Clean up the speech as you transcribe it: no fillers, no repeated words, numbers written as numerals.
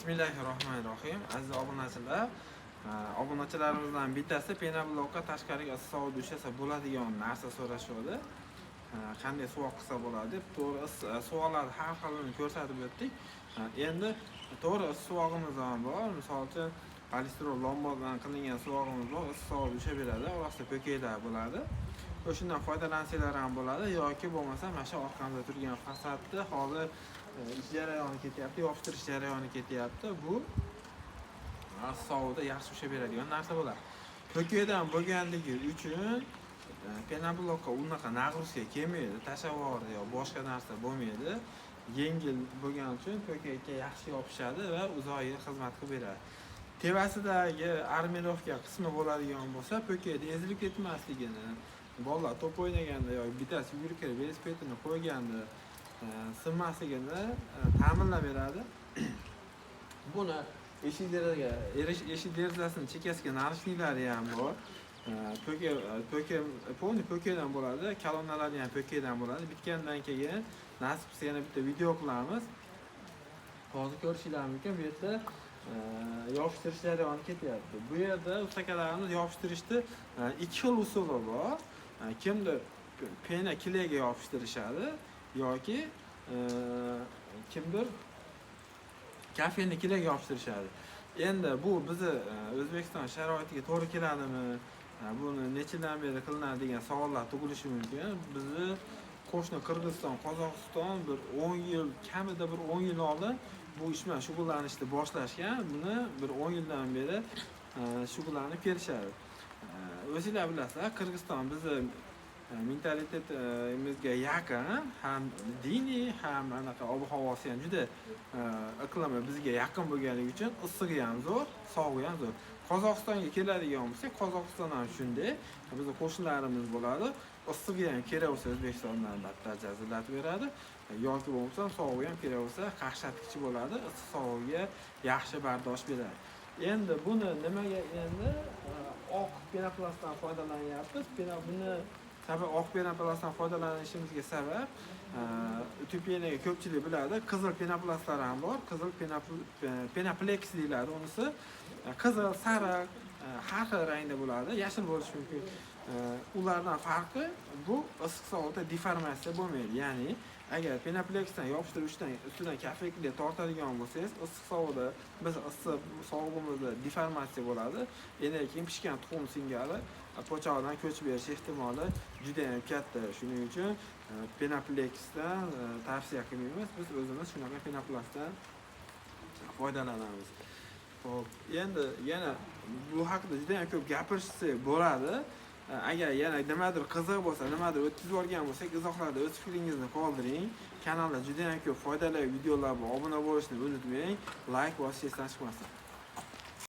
Bismillahirrohmanirrohim. Aziz obunachilar, obunachilarimizdan bittasi penablokka tashqariga issiq dushasa bo'ladigan narsa so'rashadi. Qanday suvoq qilsa bo'ladi deb to'g'ri savollarni har xilini ko'rsatib o'tdik. Endi to'g'ri suvog'imiz ham bor. Misol uchun polistirol lombadan qilingan suvog'imiz bor. Issiq dushaveradi, orasida po'kaklar bo'ladi. O'shandan foydalansanglar ham bo'ladi yoki bo'lmasa mana shu orqamda turgan fasadni hozir ish jarayoni ketyapti, yopishtirish jarayoni ketyapti. Bu sovuqda yaxshi ushaveradigan narsa bo'ladi. Po'kakdan bo'lganligi uchun penablokka unaqa nag'ruzga kelmaydi, tashavordi yo boshqa narsa bo'lmaydi. Yengil bo'lgani uchun po'kakka yaxshi yopishadi va uzoq yil xizmat qilib beradi. Tevasidagi armirovka qismi bo'ladigan bo'lsa, po'kakda ezilib ketmasligini, bolalar to'p o'ynaganda yoki bittasi yugurib velosipedini qo'yganda sinmasligini ta'minlab beradi. Buni eshik derazasining chekkasiga narishliklari ham bor. Po'kakdan bo'ladi, kolonnalari ham po'kakdan bo'ladi. Bitgandan keyin nasib qilsa yana bitta video qilamiz. Hozir ko'rishingiz mumkin, bu yerda yopishtirish jarayoni ketyapti. Bu yerda ustakalarimiz yopishtirishda ikki xil usuli bor. Kimdir pena kilega yopishtirishadi yoki kimdir kafeni kilega yopishtirishadi. Endi bu bizni O'zbekiston sharoitiga to'g'ri keladimi? Buni nechadan beri qilinadi degan savollar tug'ilishi mumkin. Bizni qo'shni Qirg'iziston, Qozog'iston bir 10 yil, kamida bir 10 yil oldin bu ish bilan shug'ullanishni boshlashgan. Buni bir 10 yildan beri shug'ullanib kelishadi. O'zingizlar bilasizlar, Qirg'iziston bizni mentalitetimizga yaqin, ham diniy, ham anaqa ob-havosi ham juda iqlimi bizga yaqin bo'lganligi uchun issig'i ham zo'r, sog'lig'i ham zo'r. Qozog'istonga keladigan bo'lsak, Qozog'iston ham shunday. Bizning qo'shnilarimiz bo'ladi. Issig'i ham kerak bo'lsa O'zbekistondan battar jazirlatib beradi. Yoki bo'lmasa sog'lig'i ham kerak bo'lsa qaqshatgichi bo'ladi. Issiq sovuqga yaxshi bardosh beradi. Endi buni nimaga oq penoplastdan foydalanyapmiz? Buni sabab oq penoplastdan foydalanishimizga sabab Tupeniga ko'pchilik biladi, qizil penoplastlar ham bor. Qizil penoplex deyiladi. Unisi qizil, sariq, har xil rangda bo'ladi. Yashil bo'lishi mumkin. Ulardan farqi bu issiq sovuqda deformatsiya bo'lmaydi. Ya'ni agar penoplexdan yopishtirishdan ustidan kafekli tortadigan bo'lsangiz, issiq sovuqda biz issiq sovug'imizda deformatsiya bo'ladi. Endi keyin pishgan tuxum singari po'choqdan ko'chib berish ehtimoli juda ham katta. Shuning uchun penoplexdan tavsiya qilmaymiz. Biz o'zimiz shunaqa penoplastdan foydalanamiz. Xo'p, endi yana bu haqida juda ham ko'p gapirishsak bo'ladi. Agar yana nimadir qiziq bo'lsa, nimadir o'tkazib olgan bo'lsak, izohlarda o'z fikringizni qoldiring. Kanalda juda ham ko'p foydali videolar bor. Obuna bo'lishni unutmang. Like bosishdan chiqmasin.